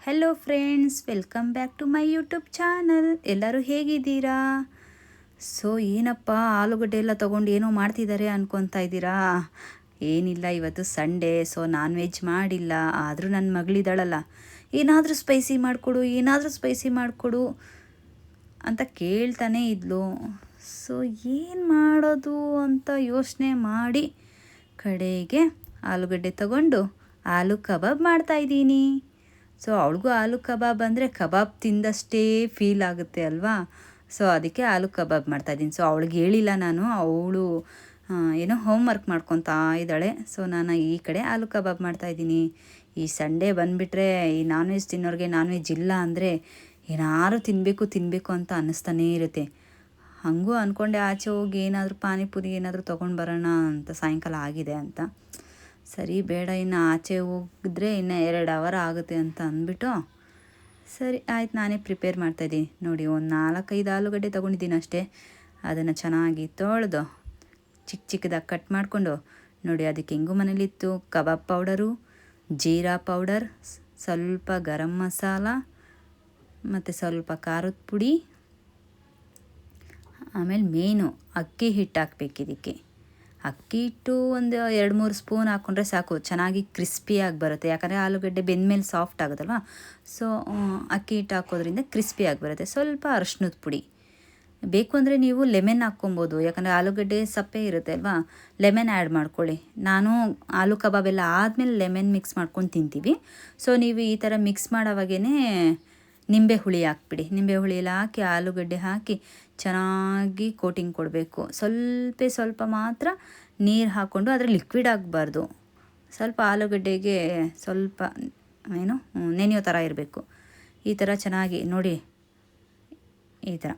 Hello friends, welcome back to my YouTube channel. ಎಲ್ಲರೂ ಹೇಗಿದ್ದೀರಾ? So ಏನಪ್ಪ ಆಲೂಗಡ್ಡೆ ಎಲ್ಲ ತೊಗೊಂಡು ಏನೋ ಮಾಡ್ತಿದ್ದಾರೆ ಅನ್ಕೊತಾ ಇದ್ದೀರಾ? ಏನಿಲ್ಲ, ಇವತ್ತು ಸಂಡೇ, ಸೊ ನಾನ್ ವೆಜ್ ಮಾಡಿಲ್ಲ. ಆದರೂ ನನ್ನ ಮಗಳಿದ್ದಾಳಲ್ಲ, ಏನಾದರೂ ಸ್ಪೈಸಿ ಮಾಡಿಕೊಡು ಅಂತ ಕೇಳ್ತಾನೇ ಇದ್ಲು. ಸೊ ಏನು ಮಾಡೋದು ಅಂತ ಯೋಚನೆ ಮಾಡಿ ಕಡೆಗೆ ಆಲೂಗಡ್ಡೆ ತಗೊಂಡು ಆಲೂ ಕಬಾಬ್ ಮಾಡ್ತಾಯಿದ್ದೀನಿ. ಸೊ ಅವಳಿಗೂ ಆಲೂ ಕಬಾಬ್ ಅಂದರೆ ಕಬಾಬ್ ತಿಂದಷ್ಟೇ ಫೀಲ್ ಆಗುತ್ತೆ ಅಲ್ವಾ? ಸೊ ಅದಕ್ಕೆ ಆಲೂ ಕಬಾಬ್ ಮಾಡ್ತಾಯಿದ್ದೀನಿ. ಸೊ ಅವಳಿಗೆ ಹೇಳಿಲ್ಲ ನಾನು, ಅವಳು ಏನೋ ಹೋಮ್ವರ್ಕ್ ಮಾಡ್ಕೊತಾ ಇದ್ದಾಳೆ. ಸೊ ನಾನು ಈ ಕಡೆ ಆಲೂ ಕಬಾಬ್ ಮಾಡ್ತಾಯಿದ್ದೀನಿ. ಈ ಸಂಡೇ ಬಂದುಬಿಟ್ರೆ ಈ ನಾನ್ ವೆಜ್ ತಿನ್ನೋರಿಗೆ ನಾನ್ ವೆಜ್ ಇಲ್ಲ ಅಂದರೆ ಏನಾದ್ರು ತಿನ್ನಬೇಕು ಅಂತ ಅನ್ನಿಸ್ತಾನೇ ಇರುತ್ತೆ. ಹಾಗೂ ಅಂದ್ಕೊಂಡೆ ಆಚೆ ಹೋಗಿ ಏನಾದರೂ ಪಾನಿಪುರಿ ಏನಾದರೂ ತೊಗೊಂಡು ಬರೋಣ ಅಂತ, ಸಾಯಂಕಾಲ ಆಗಿದೆ ಅಂತ. ಸರಿ ಬೇಡ, ಇನ್ನು ಆಚೆ ಹೋಗಿದ್ರೆ ಇನ್ನು 2 ಅವರ್ ಆಗುತ್ತೆ ಅಂತ ಅಂದ್ಬಿಟ್ಟು ಸರಿ ಆಯ್ತು, ನಾನೇ ಪ್ರಿಪೇರ್ ಮಾಡ್ತಾಯಿದ್ದೀನಿ. ನೋಡಿ, ಒಂದು 4-5 ಆಲೂಗಡ್ಡೆ ತೊಗೊಂಡಿದ್ದೀನಿ ಅಷ್ಟೇ. ಅದನ್ನು ಚೆನ್ನಾಗಿ ತೊಳೆದು ಚಿಕ್ಕದಾಗಿ ಕಟ್ ಮಾಡಿಕೊಂಡು, ನೋಡಿ ಅದಕ್ಕೆ ಹೆಂಗೂ ಮನೇಲಿತ್ತು ಕಬಾಬ್ ಪೌಡರು, ಜೀರಾ ಪೌಡರ್, ಸ್ವಲ್ಪ ಗರಂ ಮಸಾಲ ಮತ್ತು ಸ್ವಲ್ಪ ಖಾರದ ಪುಡಿ, ಆಮೇಲೆ ಮೇನು ಅಕ್ಕಿ ಹಿಟ್ಟು ಹಾಕ್ಬೇಕು. ಇದಕ್ಕೆ ಅಕ್ಕಿ ಹಿಟ್ಟು ಒಂದು 2-3 ಸ್ಪೂನ್ ಹಾಕ್ಕೊಂಡ್ರೆ ಸಾಕು, ಚೆನ್ನಾಗಿ ಕ್ರಿಸ್ಪಿಯಾಗಿ ಬರುತ್ತೆ. ಯಾಕಂದರೆ ಆಲೂಗಡ್ಡೆ ಬೆಂದಮೇಲೆ ಸಾಫ್ಟ್ ಆಗುತ್ತಲ್ವ. ಸೊ ಅಕ್ಕಿ ಹಿಟ್ಟು ಹಾಕೋದ್ರಿಂದ ಕ್ರಿಸ್ಪಿಯಾಗಿ ಬರುತ್ತೆ. ಸ್ವಲ್ಪ ಅರಶಿನದ ಪುಡಿ ಬೇಕು ಅಂದರೆ ನೀವು ಲೆಮನ್ ಹಾಕ್ಕೊಬೋದು, ಯಾಕಂದರೆ ಆಲೂಗಡ್ಡೆ ಸಪ್ಪೆ ಇರುತ್ತೆ ಅಲ್ವಾ. ಲೆಮನ್ ಆ್ಯಡ್ ಮಾಡ್ಕೊಳ್ಳಿ. ನಾನು ಆಲೂ ಕಬಾಬ್ ಎಲ್ಲ ಆದಮೇಲೆ ಲೆಮನ್ ಮಿಕ್ಸ್ ಮಾಡ್ಕೊಂಡು ತಿಂತೀವಿ. ಸೊ ನೀವು ಈ ಥರ ಮಿಕ್ಸ್ ಮಾಡೋವಾಗೇ ನಿಂಬೆ ಹುಳಿ ಹಾಕ್ಬಿಡಿ. ನಿಂಬೆ ಹುಳಿ ಎಲ್ಲ ಹಾಕಿ ಆಲೂಗಡ್ಡೆ ಹಾಕಿ ಚೆನ್ನಾಗಿ ಕೋಟಿಂಗ್ ಕೊಡಬೇಕು. ಸ್ವಲ್ಪ ಮಾತ್ರ ನೀರು ಹಾಕ್ಕೊಂಡು, ಆದರೆ ಲಿಕ್ವಿಡ್ ಆಗಬಾರ್ದು. ಸ್ವಲ್ಪ ಆಲೂಗಡ್ಡೆಗೆ ಸ್ವಲ್ಪ ನೆನೆಯೋ ಥರ ಇರಬೇಕು. ಈ ಥರ ಚೆನ್ನಾಗಿ ನೋಡಿ, ಈ ಥರ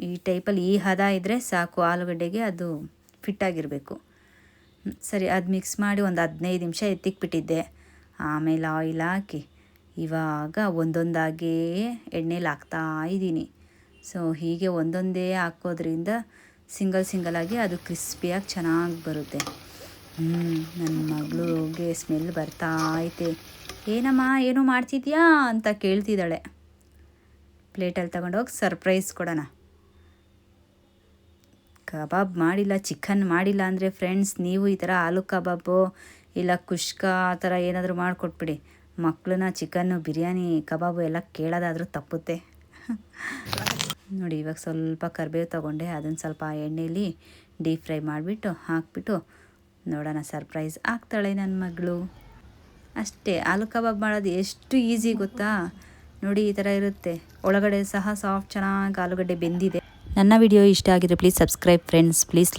ಈ ಟೈಪಲ್ಲಿ ಈ ಹದ ಇದ್ದರೆ ಸಾಕು. ಆಲೂಗಡ್ಡೆಗೆ ಅದು ಫಿಟ್ಟಾಗಿರಬೇಕು. ಸರಿ, ಅದು ಮಿಕ್ಸ್ ಮಾಡಿ ಒಂದು 15 ನಿಮಿಷ ಎತ್ತಿಕ್ಬಿಟ್ಟಿದ್ದೆ. ಆಮೇಲೆ ಆಯಿಲ್ ಹಾಕಿ ಇವಾಗ ಒಂದೊಂದಾಗೇ ಎಣ್ಣೆಲಿ ಹಾಕ್ತಾಯಿದ್ದೀನಿ. ಸೊ ಹೀಗೆ ಒಂದೊಂದೇ ಹಾಕೋದ್ರಿಂದ ಸಿಂಗಲಾಗಿ ಅದು ಕ್ರಿಸ್ಪಿಯಾಗಿ ಚೆನ್ನಾಗಿ ಬರುತ್ತೆ. ನನ್ನ ಮಗಳಿಗೆ ಸ್ಮೆಲ್ ಬರ್ತಾಯಿದೆ. ಏನಮ್ಮ ಏನೋ ಮಾಡ್ತಿದ್ಯಾ ಅಂತ ಕೇಳ್ತಿದ್ದಾಳೆ. ಪ್ಲೇಟಲ್ಲಿ ತಗೊಂಡೋಗಿ ಸರ್ಪ್ರೈಸ್ ಕೊಡೋಣ. ಕಬಾಬ್ ಮಾಡಿಲ್ಲ, ಚಿಕನ್ ಮಾಡಿಲ್ಲ ಅಂದರೆ ಫ್ರೆಂಡ್ಸ್, ನೀವು ಈ ಥರ ಆಲೂ ಕಬಾಬು ಇಲ್ಲ ಕುಷ್ಕ ಆ ಥರ ಏನಾದರೂ ಮಾಡಿಕೊಟ್ಬಿಡಿ. ಮಕ್ಕಳನ್ನ ಚಿಕನ್ನು ಬಿರಿಯಾನಿ ಕಬಾಬು ಎಲ್ಲ ಕೇಳೋದಾದರೂ ತಪ್ಪುತ್ತೆ. ನೋಡಿ, ಇವಾಗ ಸ್ವಲ್ಪ ಕರಿಬೇವು ತೊಗೊಂಡೆ, ಅದನ್ನು ಸ್ವಲ್ಪ ಎಣ್ಣೆಯಲ್ಲಿ ಡೀಪ್ ಫ್ರೈ ಮಾಡಿಬಿಟ್ಟು ಹಾಕ್ಬಿಟ್ಟು ನೋಡೋಣ. ಸರ್ಪ್ರೈಸ್ ಆಗ್ತಾಳೆ ನನ್ನ ಮಗಳು. ಅಷ್ಟೇ, ಆಲೂ ಕಬಾಬ್ ಮಾಡೋದು ಎಷ್ಟು ಈಸಿ ಗೊತ್ತಾ? ನೋಡಿ, ಈ ಥರ ಇರುತ್ತೆ. ಒಳಗಡೆ ಸಹ ಸಾಫ್ಟ್ ಚೆನ್ನಾಗಿ ಆಲೂಗಡ್ಡೆ ಬೆಂದಿದೆ. ನನ್ನ ವಿಡಿಯೋ ಇಷ್ಟ ಆಗಿದ್ರೆ ಪ್ಲೀಸ್ ಸಬ್ಸ್ಕ್ರೈಬ್ ಫ್ರೆಂಡ್ಸ್, ಪ್ಲೀಸ್